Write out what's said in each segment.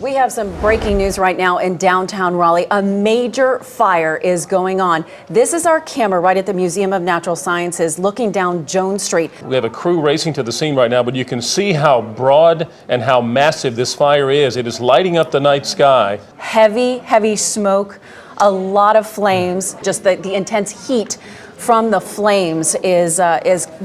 We have some breaking news right now in downtown Raleigh. A major fire is going on. This is our camera right at the Museum of Natural Sciences looking down Jones Street. We have a crew racing to the scene right now, but you can see how broad and how massive this fire is. It is lighting up the night sky. Heavy smoke, a lot of flames, just the intense heat from the flames is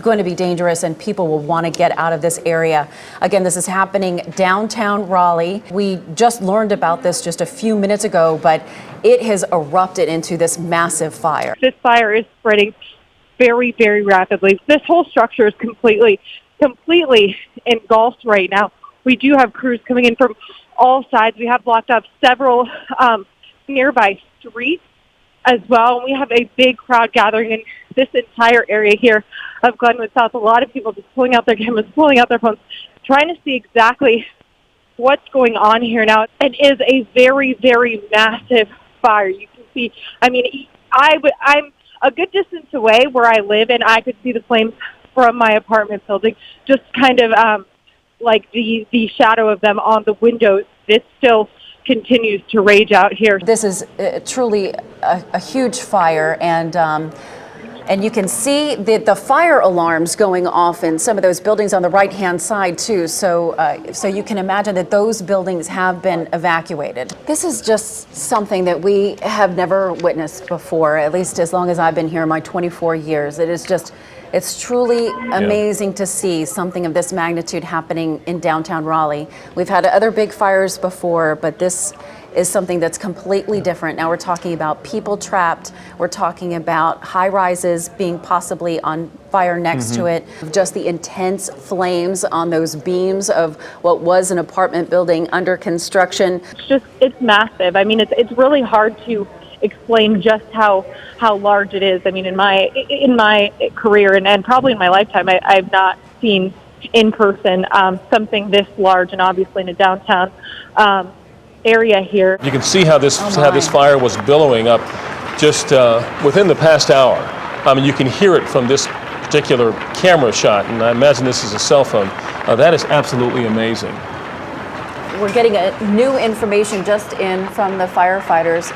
going to be dangerous, and people will want to get out of this area. Again, this is happening downtown Raleigh. We just learned about this just a few minutes ago, but it has erupted into this massive fire. This fire is spreading very, very rapidly. This whole structure is completely engulfed right now. We do have crews coming in from all sides. We have blocked up several nearby streets as well. We have a big crowd gathering in this entire area here of Glenwood South. A lot of people just pulling out their cameras, pulling out their phones, trying to see exactly what's going on here now. It is a very, very massive fire. You can see, I mean, I'm a good distance away where I live, and I could see the flames from my apartment building, just kind of like the shadow of them on the windows. This still continues to rage out here. This is truly a huge fire, and you can see the fire alarms going off in some of those buildings on the right-hand side too. So you can imagine that those buildings have been evacuated. This is just something that we have never witnessed before, at least as long as I've been here in my 24 years. It's truly amazing to see something of this magnitude happening in downtown Raleigh. We've had other big fires before, but this is something that's completely different. Now we're talking about people trapped. We're talking about high rises being possibly on fire next to it. Just the intense flames on those beams of what was an apartment building under construction. It's massive. I mean, it's really hard to explain just how large it is. I mean, in my career and probably in my lifetime, I've not seen in person something this large, and obviously in a downtown area here. You can see how this fire was billowing up just within the past hour. I mean, you can hear it from this particular camera shot, and I imagine this is a cell phone. That is absolutely amazing. We're getting new information just in from the firefighters,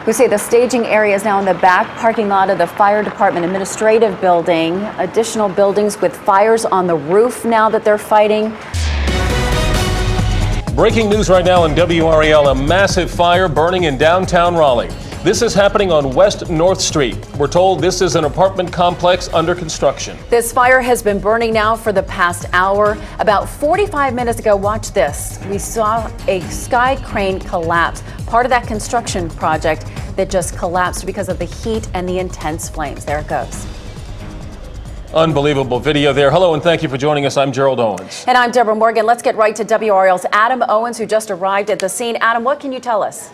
who say the staging area is now in the back parking lot of the fire department administrative building. Additional buildings with fires on the roof now that they're fighting. Breaking news right now on WRAL, a massive fire burning in downtown Raleigh. This is happening on West North Street. We're told this is an apartment complex under construction. This fire has been burning now for the past hour. About 45 minutes ago, watch this. We saw a sky crane collapse, part of that construction project that just collapsed because of the heat and the intense flames. There it goes. Unbelievable video there. Hello and thank you for joining us. I'm Gerald Owens. And I'm Deborah Morgan. Let's get right to WRL's Adam Owens, who just arrived at the scene. Adam, what can you tell us?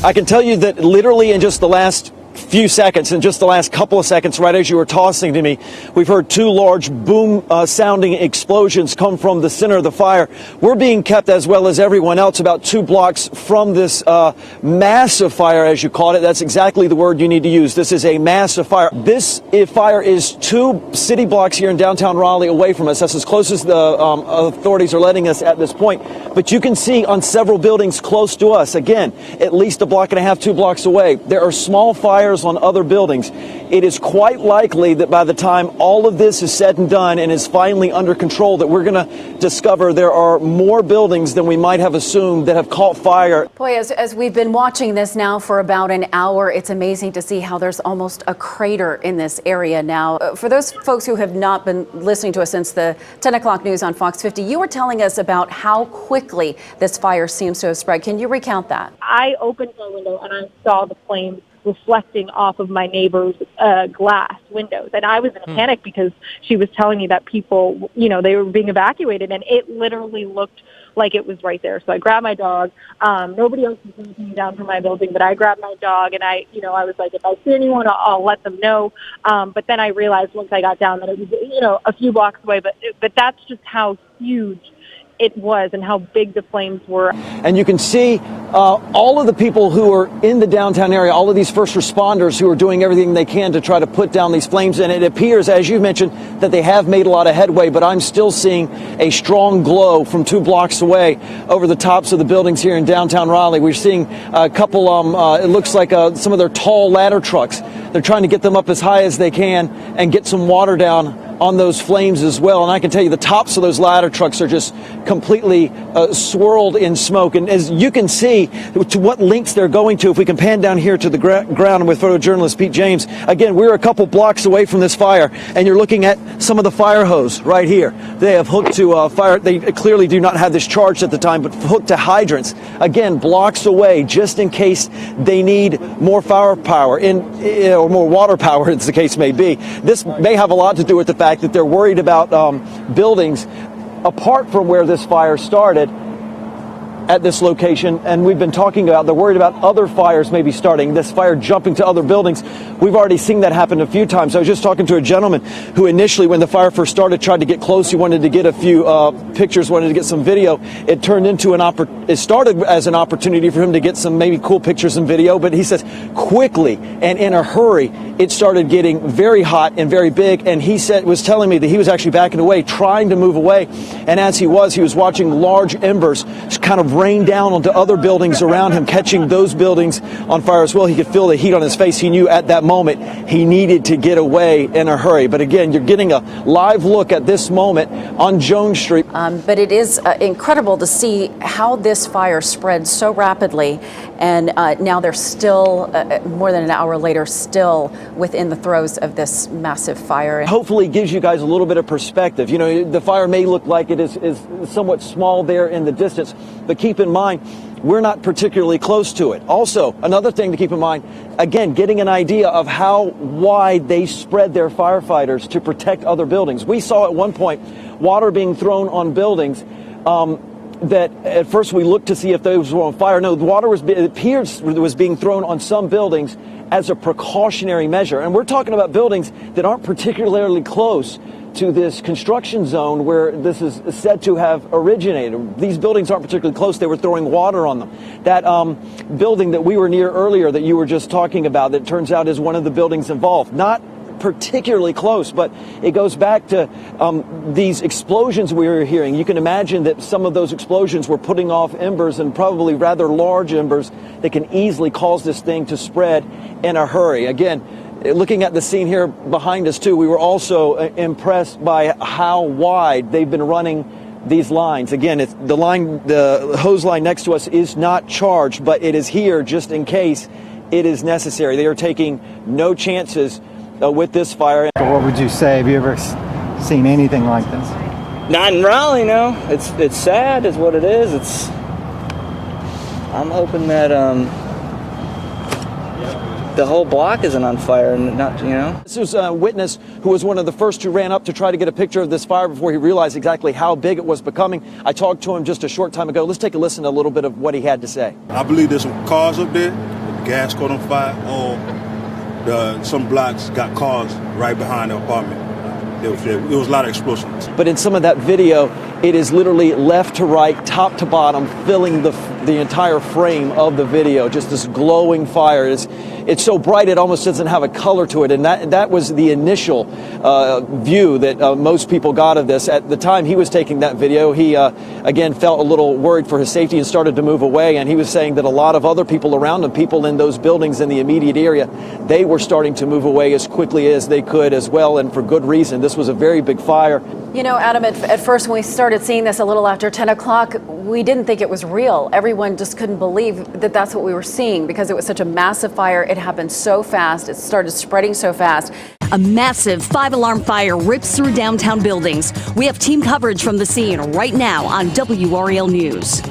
I can tell you that literally in just the last few seconds, in just the last couple of seconds, right as you were tossing to me, we've heard two large boom sounding explosions come from the center of the fire. We're being kept, as well as everyone else, about 2 blocks from this massive fire, as you called it. That's exactly the word you need to use. This is a massive fire. This fire is 2 city blocks here in downtown Raleigh away from us. That's as close as the authorities are letting us at this point. But you can see on several buildings close to us, again, at least 1.5 blocks, 2 blocks away, there are small fires on other buildings. It is quite likely that by the time all of this is said and done and is finally under control, that we're going to discover there are more buildings than we might have assumed that have caught fire. Boy, as we've been watching this now for about an hour, it's amazing to see how there's almost a crater in this area now. For those folks who have not been listening to us since the 10 o'clock news on Fox 50, you were telling us about how quickly this fire seems to have spread. Can you recount that? I opened my window and I saw the flames reflecting off of my neighbor's glass windows. And I was in a panic because she was telling me that people, they were being evacuated, and it literally looked like it was right there. So I grabbed my dog. Nobody else was coming down from my building, but I grabbed my dog, and I was like, if I see anyone, I'll let them know. But then I realized once I got down that it was, a few blocks away, but that's just how huge it was and how big the flames were. And you can see all of the people who are in the downtown area, all of these first responders who are doing everything they can to try to put down these flames. And it appears, as you mentioned, that they have made a lot of headway, but I'm still seeing a strong glow from 2 blocks away over the tops of the buildings here in downtown Raleigh. We're seeing a couple, it looks like some of their tall ladder trucks. They're trying to get them up as high as they can and get some water down on those flames as well. And I can tell you the tops of those ladder trucks are just completely swirled in smoke. And as you can see to what lengths they're going to, if we can pan down here to the ground with photojournalist Pete James. Again, we're a couple blocks away from this fire, and you're looking at some of the fire hose right here. They have hooked to fire. They clearly do not have this charged at the time, but hooked to hydrants. Again, blocks away, just in case they need more firepower or more water power, as the case may be. This may have a lot to do with the fact that they're worried about buildings apart from where this fire started at this location, and we've been talking about they're worried about other fires maybe starting, this fire jumping to other buildings. We've already seen that happen a few times. I was just talking to a gentleman who initially, when the fire first started, tried to get close. He wanted to get a few pictures, wanted to get some video. It turned into it started as an opportunity for him to get some maybe cool pictures and video, but he says quickly and in a hurry, it started getting very hot and very big, and he was telling me that he was actually backing away, trying to move away, and as he was watching large embers kind of rain down onto other buildings around him, catching those buildings on fire as well. He could feel the heat on his face. He knew at that moment he needed to get away in a hurry. But again, you're getting a live look at this moment on Jones Street. But it is incredible to see how this fire spread so rapidly, and now they're still, more than an hour later, still within the throes of this massive fire. Hopefully gives you guys a little bit of perspective. You know, the fire may look like it is somewhat small there in the distance, but keep in mind, we're not particularly close to it. Also, another thing to keep in mind, again, getting an idea of how wide they spread their firefighters to protect other buildings. We saw at one point water being thrown on buildings that at first we looked to see if those were on fire. No, the water it appears was being thrown on some buildings as a precautionary measure. And we're talking about buildings that aren't particularly close to this construction zone where this is said to have originated. These buildings aren't particularly close. They were throwing water on them. That building that we were near earlier that you were just talking about, that turns out is one of the buildings involved. Not particularly close, but it goes back to these explosions we were hearing. You can imagine that some of those explosions were putting off embers, and probably rather large embers that can easily cause this thing to spread in a hurry. Again, looking at the scene here behind us too, we were also impressed by how wide they've been running these lines. Again, the hose line next to us is not charged, but it is here just in case it is necessary. They are taking no chances with this fire. What would you say? Have you ever seen anything like this? Not in Raleigh, no. It's sad, is what it is. I'm hoping that the whole block isn't on fire, and not, you know. This was a witness who was one of the first who ran up to try to get a picture of this fire before he realized exactly how big it was becoming. I talked to him just a short time ago. Let's take a listen to a little bit of what he had to say. I believe there's some cars up there. The gas caught on fire, or some blocks got cars right behind the apartment. It was a lot of explosions. But in some of that video, it is literally left to right, top to bottom, filling the entire frame of the video. Just this glowing fire. It's so bright it almost doesn't have a color to it. And that was the initial view that most people got of this. At the time he was taking that video, he again felt a little worried for his safety and started to move away. And he was saying that a lot of other people around him, people in those buildings in the immediate area, they were starting to move away as quickly as they could as well, and for good reason. This was a very big fire. You know, Adam, at first when we started seeing this a little after 10 o'clock, we didn't think it was real. Everyone just couldn't believe that that's what we were seeing because it was such a massive fire. It happened so fast. It started spreading so fast. A massive 5-alarm fire rips through downtown buildings. We have team coverage from the scene right now on WRAL News.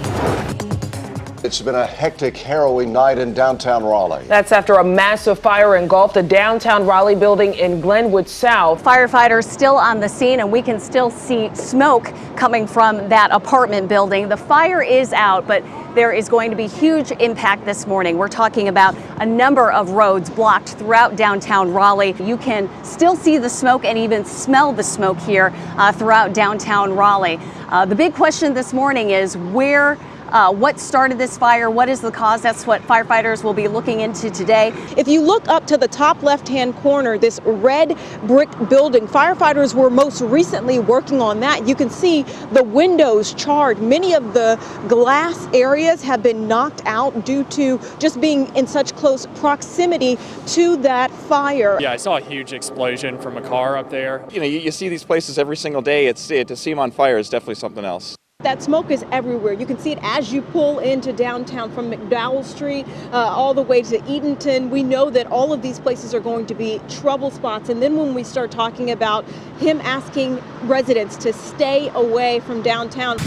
It's been a hectic, harrowing night in downtown Raleigh. That's after a massive fire engulfed a downtown Raleigh building in Glenwood South. Firefighters still on the scene, and we can still see smoke coming from that apartment building. The fire is out, but there is going to be huge impact this morning. We're talking about a number of roads blocked throughout downtown Raleigh. You can still see the smoke and even smell the smoke here throughout downtown Raleigh. The big question this morning is what started this fire? What is the cause? That's what firefighters will be looking into today. If you look up to the top left-hand corner, this red brick building, firefighters were most recently working on that. You can see the windows charred. Many of the glass areas have been knocked out due to just being in such close proximity to that fire. Yeah, I saw a huge explosion from a car up there. You know, you see these places every single day. To see them on fire is definitely something else. That smoke is everywhere. You can see it as you pull into downtown from McDowell Street all the way to Eatonton. We know that all of these places are going to be trouble spots. And then when we start talking about him asking residents to stay away from downtown.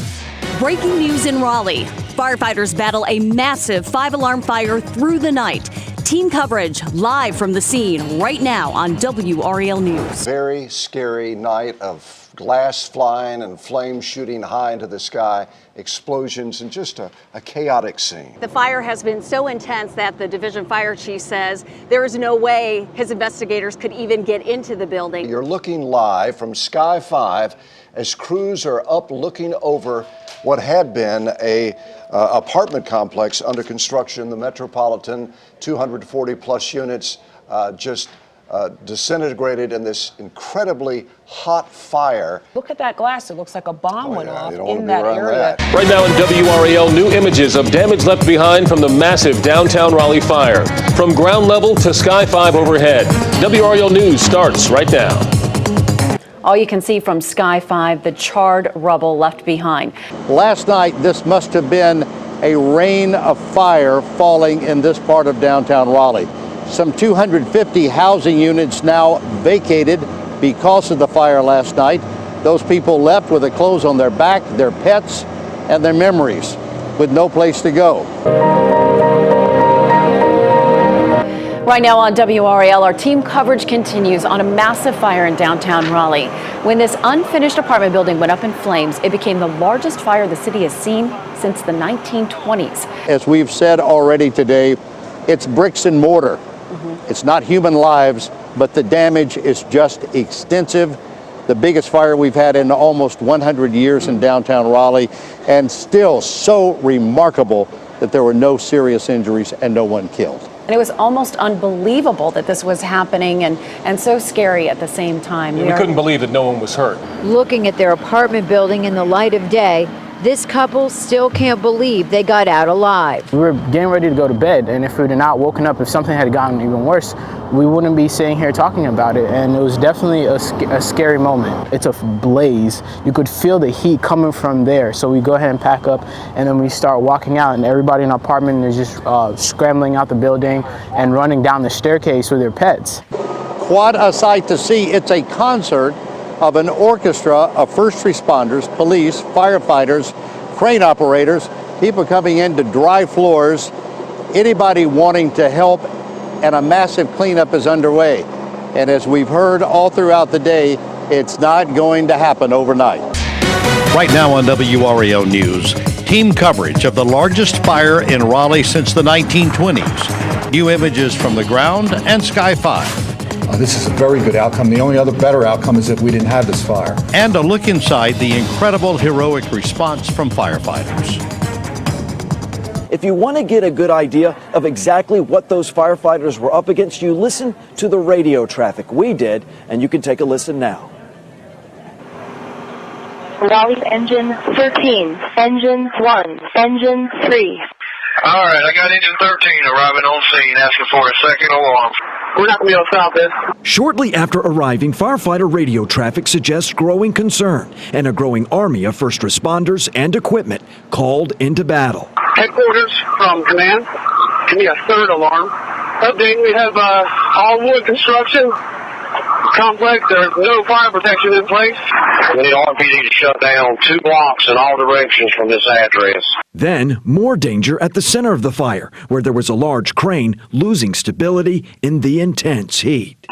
Breaking news in Raleigh. Firefighters battle a massive 5-alarm fire through the night. Team coverage live from the scene right now on WRAL News. Very scary night of glass flying and flames shooting high into the sky, explosions, and just a chaotic scene. The fire has been so intense that the division fire chief says there is no way his investigators could even get into the building. You're looking live from Sky 5 as crews are up looking over what had been a apartment complex under construction, the Metropolitan, 240 plus units disintegrated in this incredibly hot fire. Look at that glass. It looks like a bomb went off in that area. Right now in WRAL, new images of damage left behind from the massive downtown Raleigh fire. From ground level to Sky 5 overhead. WRAL News starts right now. All you can see from Sky 5, the charred rubble left behind. Last night, this must have been a rain of fire falling in this part of downtown Raleigh. Some 250 housing units now vacated because of the fire last night. Those people left with their clothes on their back, their pets, and their memories, with no place to go. Right now on WRAL, our team coverage continues on a massive fire in downtown Raleigh. When this unfinished apartment building went up in flames, it became the largest fire the city has seen since the 1920s. As we've said already today, it's bricks and mortar. It's not human lives, but the damage is just extensive. The biggest fire we've had in almost 100 years in downtown Raleigh, and still so remarkable that there were no serious injuries and no one killed. And it was almost unbelievable that this was happening and so scary at the same time. We couldn't believe that no one was hurt. Looking at their apartment building in the light of day, this couple still can't believe they got out alive. We were getting ready to go to bed, and if we had not woken up, if something had gotten even worse, we wouldn't be sitting here talking about it. And it was definitely a scary moment. It's a blaze. You could feel the heat coming from there. So we go ahead and pack up, and then we start walking out, and everybody in the apartment is just scrambling out the building and running down the staircase with their pets. Quite a sight to see. It's a concert of an orchestra of first responders, police, firefighters, crane operators, people coming in to dry floors, anybody wanting to help, and a massive cleanup is underway. And as we've heard all throughout the day, it's not going to happen overnight. Right now on WRAL News, team coverage of the largest fire in Raleigh since the 1920s. New images from the ground and Sky 5. This is a very good outcome. The only other better outcome is if we didn't have this fire. And a look inside the incredible heroic response from firefighters. If you want to get a good idea of exactly what those firefighters were up against, you listen to the radio traffic. We did, and you can take a listen now. Raleigh engine 13, engine 1, engine 3. All right, I got engine 13 arriving on scene, asking for a second alarm. We're not going to be able to stop this. Shortly after arriving, firefighter radio traffic suggests growing concern and a growing army of first responders and equipment called into battle. Headquarters from command, give me a third alarm. Update, we have all wood construction complex. There's no fire protection in place. We need RPD to shut down 2 blocks in all directions from this address. Then, more danger at the center of the fire, where there was a large crane losing stability in the intense heat.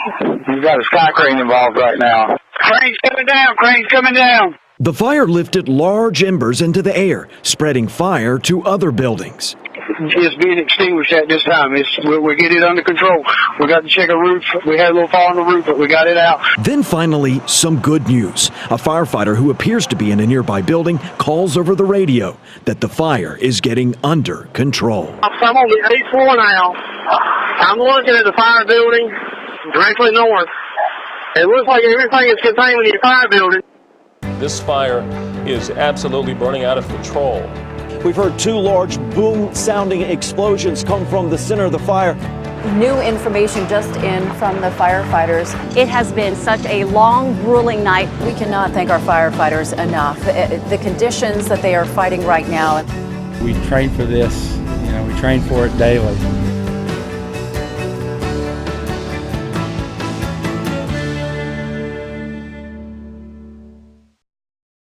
We've got a sky crane involved right now. Crane's coming down, crane's coming down. The fire lifted large embers into the air, spreading fire to other buildings. is being extinguished at this time. We're getting it under control. We got to check a roof. We had a little fire on the roof, but we got it out. Then finally, some good news. A firefighter who appears to be in a nearby building calls over the radio that the fire is getting under control. I'm on the 8th floor now. I'm looking at the fire building directly north. It looks like everything is contained in the fire building. This fire is absolutely burning out of control. We've heard two large boom-sounding explosions come from the center of the fire. New information just in from the firefighters. It has been such a long, grueling night. We cannot thank our firefighters enough. The conditions that they are fighting right now. We train for this, we train for it daily.